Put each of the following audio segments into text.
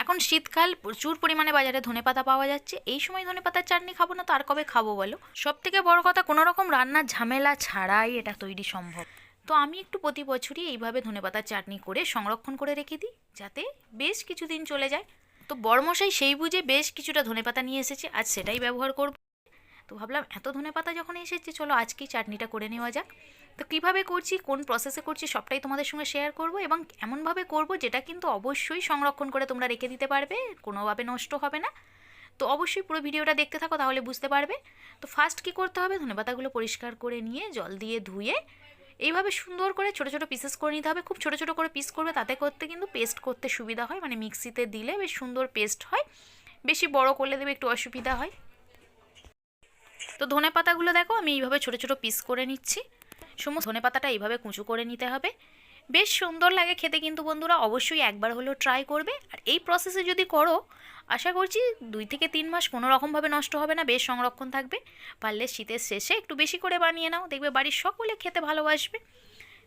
এখন শীতকাল, প্রচুর পরিমাণে বাজারে ধনেপাতা পাওয়া যাচ্ছে। এই সময় ধনেপাতার চাটনি খাবো না তো আর কবে খাবো বলো? সব থেকে বড় কথা, কোনো রকম রান্নার ঝামেলা ছাড়াই এটা তৈরি সম্ভব। তো আমি একটু প্রতি বছরই এইভাবে ধনেপাতার চাটনি করে সংরক্ষণ করে রেখে দিই, যাতে বেশ কিছুদিন চলে যায়। তো বড়মশাই সেই বুঝে বেশ কিছুটা ধনেপাতা নিয়ে এসেছে, আজ সেটাই ব্যবহার করব। তো ভাবলাম এত ধনেপাতা যখন এসেছে, চলো আজকেই চাটনিটা করে নেওয়া যাক। তো কীভাবে করছি, কোন প্রসেসে করছি, সবটাই তোমাদের সঙ্গে শেয়ার করব, এবং এমনভাবে করব যেটা কিন্তু অবশ্যই সংরক্ষণ করে তোমরা রেখে দিতে পারবে, কোনোভাবে নষ্ট হবে না। তো অবশ্যই পুরো ভিডিওটা দেখতে থাকো, তাহলে বুঝতে পারবে। তো ফার্স্ট কী করতে হবে, ধনেপাতাগুলো পরিষ্কার করে নিয়ে জল দিয়ে ধুয়ে এইভাবে সুন্দর করে ছোটো ছোটো পিসেস করে নিতে হবে। খুব ছোটো ছোটো করে পিস করবে, তাতে করতে কিন্তু পেস্ট করতে সুবিধা হয়, মানে মিক্সিতে দিলে বেশ সুন্দর পেস্ট হয়। বেশি বড় করলে দেবে একটু অসুবিধা হয়। তো ধনেপাতাগুলো দেখো আমি এইভাবে ছোটো ছোটো পিস করে নিচ্ছি। সমস্ত ধনেপাতাটা এইভাবে কুচো করে নিতে হবে। বেশ সুন্দর লাগে খেতে কিন্তু বন্ধুরা, অবশ্যই একবার হলেও ট্রাই করবে। আর এই প্রসেসে যদি করো, আশা করছি 2 থেকে 3 মাস কোনো রকমভাবে নষ্ট হবে না, বেশ সংরক্ষণ থাকবে। পারলে শীতের শেষে একটু বেশি করে বানিয়ে নাও, দেখবে বাড়ির সকলে খেতে ভালোবাসবে।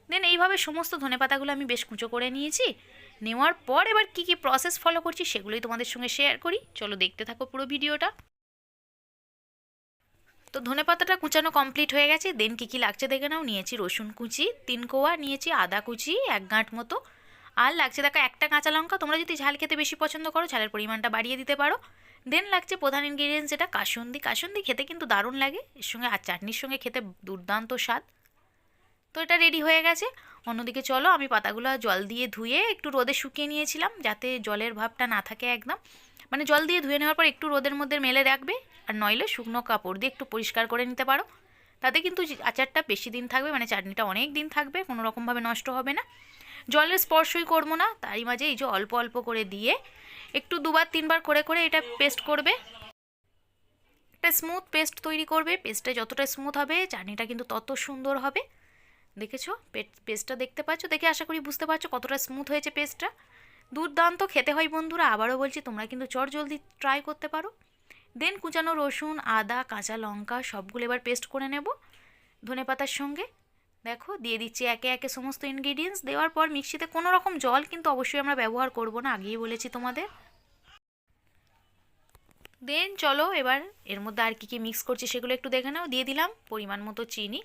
দেন এইভাবে সমস্ত ধনেপাতাগুলো আমি বেশ কুচো করে নিয়েছি। নেওয়ার পর এবার কী কী প্রসেস ফলো করছি সেগুলোই তোমাদের সঙ্গে শেয়ার করি, চলো দেখতে থাকো পুরো ভিডিওটা। তো ধনেপাতাটা কুচানো কমপ্লিট হয়ে গেছে। দেন কী কী লাগছে দেখে নাও। নিয়েছি রসুন কুচি 3 কোয়া, নিয়েছি আদা কুচি 1 গাঁট মতো, আর লাগছে দেখো একটা কাঁচা লঙ্কা। তোমরা যদি ঝাল খেতে বেশি পছন্দ করো, ঝালের পরিমাণটা বাড়িয়ে দিতে পারো। দেন লাগছে প্রধান ইনগ্রিডিয়েন্টস, যেটা কাসুন্দি। কাসুন্দি খেতে কিন্তু দারুণ লাগে, এর সঙ্গে আর চাটনির সঙ্গে খেতে দুর্দান্ত স্বাদ। তো এটা রেডি হয়ে গেছে। অন্যদিকে চলো, আমি পাতাগুলো জল দিয়ে ধুয়ে একটু রোদে শুকিয়ে নিয়েছিলাম, যাতে জলের ভাবটা না থাকে একদম। মানে জল দিয়ে ধুয়ে নেওয়ার পর একটু রোদের মধ্যে মেলে রাখবে, আর নইলে শুকনো কাপড় দিয়ে একটু পরিষ্কার করে নিতে পারো। তাতে কিন্তু আচারটা বেশি দিন থাকবে, মানে চাটনিটা অনেক দিন থাকবে, কোনো রকমভাবে নষ্ট হবে না। জলের স্পর্শই করবো না, তারই মাঝে এই যে অল্প অল্প করে দিয়ে একটু 2-3 বার করে করে এটা পেস্ট করবে। একটা স্মুথ পেস্ট তৈরি করবে। পেস্টটা যতটা স্মুথ হবে চাটনিটা কিন্তু তত সুন্দর হবে। দেখেছো পেস্টটা, দেখতে পাচ্ছ, দেখে আশা করি বুঝতে পারছো কতটা স্মুথ হয়েছে পেস্টটা। দুর্দান্ত খেতে হয় বন্ধুরা, আবারও বলছি তোমরা কিন্তু জলদি ট্রাই করতে পারো। দেন কুচানো রসুন, আদা, কাঁচা লঙ্কা সবগুলো এবার পেস্ট করে নেব ধনেপাতার সঙ্গে। দেখো দিয়ে দিচ্ছি একে একে সমস্ত ইনগ্রিডিয়েন্টস। দেওয়ার পর মিক্সিতে কোনো রকম জল কিন্তু অবশ্যই আমরা ব্যবহার করব না, আগেই বলেছি তোমাদের। দেন চলো এবার এর মধ্যে আর কী কী মিক্স করছি সেগুলো একটু দেখে নাও। দিয়ে দিলাম পরিমাণ মতো চিনি,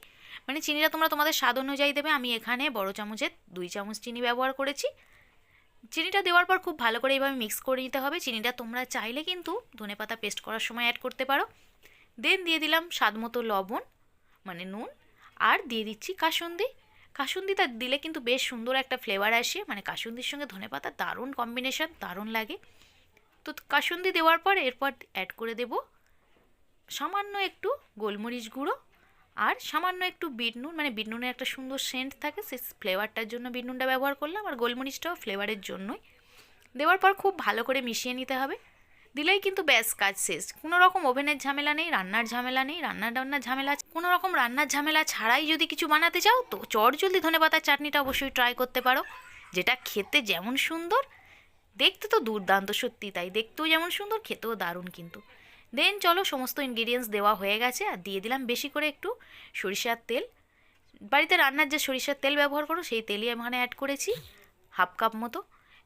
মানে চিনিটা তোমরা তোমাদের স্বাদ অনুযায়ী দেবে। আমি এখানে বড় চামচের 2 চামচ চিনি ব্যবহার করেছি। চিনিটা দেওয়ার পর খুব ভালো করে এইভাবে মিক্স করে নিতে হবে। চিনিটা তোমরা চাইলে কিন্তু ধনেপাতা পেস্ট করার সময় অ্যাড করতে পারো। দেন দিয়ে দিলাম স্বাদ মতো লবণ, মানে নুন, আর দিয়ে দিচ্ছি কাসুন্দি। কাসুন্দিটা দিলে কিন্তু বেশ সুন্দর একটা ফ্লেভার আসে, মানে কাসুন্দির সঙ্গে ধনেপাতা দারুণ কম্বিনেশন, দারুণ লাগে। তো কাসুন্দি দেওয়ার পর এরপর অ্যাড করে দেব সামান্য একটু গোলমরিচ গুঁড়ো, আর সামান্য একটু বিট নুন, মানে বিট নুনের একটা সুন্দর সেন্ট থাকে, সেই ফ্লেভারটার জন্য বিট নুনটা ব্যবহার করলাম, আর গোলমরিচটাও ফ্লেভারের জন্যই। দেওয়ার পর খুব ভালো করে মিশিয়ে নিতে হবে। দিলেই কিন্তু ব্যাস কাজ শেষ। কোনো রকম ওভেনের ঝামেলা নেই, রান্নার ঝামেলা নেই। রান্নার ঝামেলা, কোনো রকম রান্নার ঝামেলা ছাড়াই যদি কিছু বানাতে চাও, তো চটজলদি ধনেপাতার চাটনিটা অবশ্যই ট্রাই করতে পারো, যেটা খেতে যেমন সুন্দর, দেখতে তো দুর্দান্ত, সত্যি তাই, দেখতেও যেমন সুন্দর, খেতেও দারুণ কিন্তু। দেন চলো সমস্ত ইনগ্রিডিয়েন্টস দেওয়া হয়ে গেছে, আর দিয়ে দিলাম বেশি করে একটু সরিষার তেল। বাড়িতে রান্নার যে সরিষার তেল ব্যবহার করো সেই তেলই এখানে অ্যাড করেছি, 1/2 কাপ মতো।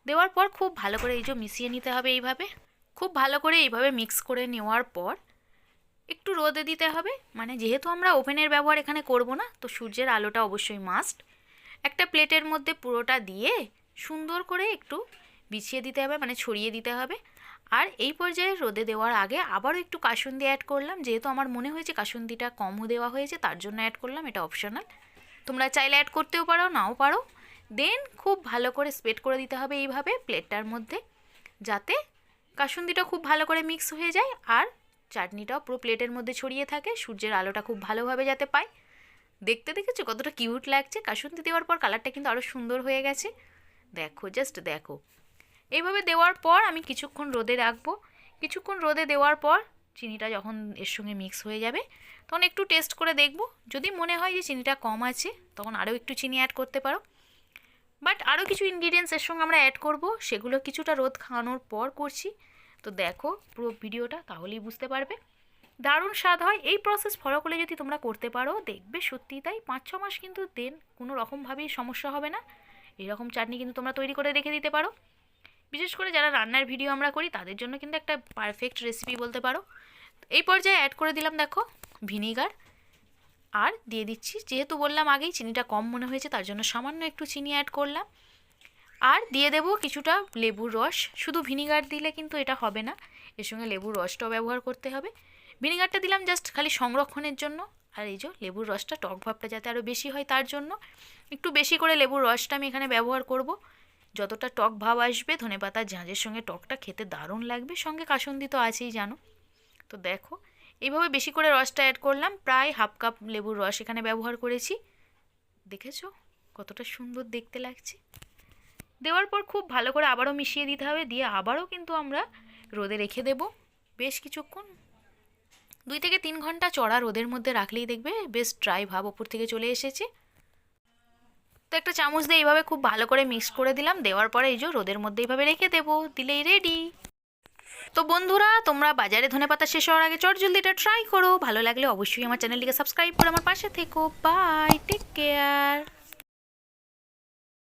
দেওয়ার পর খুব ভালো করে এই যে মিশিয়ে নিতে হবে এইভাবে। খুব ভালো করে এইভাবে মিক্স করে নেওয়ার পর একটু রোদে দিতে হবে, মানে যেহেতু আমরা ওভেনের ব্যবহার এখানে করব না, তো সূর্যের আলোটা অবশ্যই মাস্ট। একটা প্লেটের মধ্যে পুরোটা দিয়ে সুন্দর করে একটু বিছিয়ে দিতে হবে, মানে ছড়িয়ে দিতে হবে। আর এই পর্যায়ে রোদে দেওয়ার আগে আবারও একটু কাসুন্দি অ্যাড করলাম, যেহেতু আমার মনে হয়েছে কাসুন্দিটা কমও দেওয়া হয়েছে, তার জন্য অ্যাড করলাম, এটা অপশনাল, তোমরা চাইলে অ্যাড করতেও পারো নাও পারো। দেন খুব ভালো করে স্প্রেড করে দিতে হবে এইভাবে প্লেটটার মধ্যে, যাতে কাসুন্দিটা খুব ভালো করে মিক্স হয়ে যায়, আর চাটনিটাও পুরো প্লেটের মধ্যে ছড়িয়ে থাকে, সূর্যের আলোটা খুব ভালোভাবে যাতে পায়। দেখতে দেখেছো কতটা কিউট লাগছে? কাসুন্দি দেওয়ার পর কালারটা কিন্তু আরও সুন্দর হয়ে গেছে, দেখো, জাস্ট দেখো। এইভাবে দেওয়ার পর আমি কিছুক্ষণ রোদে রাখবো। কিছুক্ষণ রোদে দেওয়ার পর চিনিটা যখন এর সঙ্গে মিক্স হয়ে যাবে, তখন একটু টেস্ট করে দেখব। যদি মনে হয় যে চিনিটা কম আছে, তখন আরও একটু চিনি অ্যাড করতে পারো। বাট আরও কিছু ইনগ্রিডিয়েন্টস এর সঙ্গে আমরা অ্যাড করব, সেগুলো কিছুটা রোদ খাওয়ানোর পর করছি। তো দেখো পুরো ভিডিওটা, তাহলেই বুঝতে পারবে। দারুণ স্বাদ হয় এই প্রসেস ফলো করলে, যদি তোমরা করতে পারো দেখবে সত্যিই তাই 5-6 মাস কিন্তু দেন কোনো রকমভাবেই সমস্যা হবে না। এরকম চাটনি কিন্তু তোমরা তৈরি করে রেখে দিতে পারো। বিশেষ করে যারা রান্নার ভিডিও আমরা করি তাদের জন্য কিন্তু একটা পারফেক্ট রেসিপি বলতে পারো। এই পর্যায়ে অ্যাড করে দিলাম দেখো ভিনিগার, আর দিয়ে দিচ্ছি, যেহেতু বললাম আগেই চিনিটা কম মনে হয়েছে তার জন্য সামান্য একটু চিনি অ্যাড করলাম। আর দিয়ে দেবো কিছুটা লেবুর রস। শুধু ভিনিগার দিলে কিন্তু এটা হবে না, এর সঙ্গে লেবুর রসটাও ব্যবহার করতে হবে। ভিনিগারটা দিলাম জাস্ট খালি সংরক্ষণের জন্য, আর এই যে লেবুর রসটা টক ভাবটা যাতে আরও বেশি হয় তার জন্য একটু বেশি করে লেবুর রসটা আমি এখানে ব্যবহার করব। যতটা টক ভাব আসবে ধনেপাতার ঝাঁঝের সঙ্গে টকটা খেতে দারুণ লাগবে, সঙ্গে কাসুন্দি তো আছেই জানো। তো দেখো এইভাবে বেশি করে রসটা অ্যাড করলাম, প্রায় হাফ কাপ লেবুর রস এখানে ব্যবহার করেছি। দেখেছো কতটা সুন্দর দেখতে লাগছে। দেওয়ার পর খুব ভালো করে আবারও মিশিয়ে দিতে হবে, দিয়ে আবারও কিন্তু আমরা রোদে রেখে দেব বেশ কিছুক্ষণ। 2 থেকে 3 ঘন্টা চড়া রোদের মধ্যে রাখলেই দেখবে বেশ ড্রাই ভাব ওপর থেকে চলে এসেছে। তো একটা চামচ দিয়ে এইভাবে খুব ভালো করে মিক্স করে দিলাম, দেওয়ার পরে এই যে রোদের মধ্যে এইভাবে রেখে দেবো, দিলেই রেডি। তো বন্ধুরা তোমরা বাজারে ধনেপাতা শেষ হওয়ার আগে চটজলদি এটা ট্রাই করো। ভালো লাগলে অবশ্যই আমার চ্যানেলটিকে সাবস্ক্রাইব করে আমার পাশে থেকো। Bye, take care.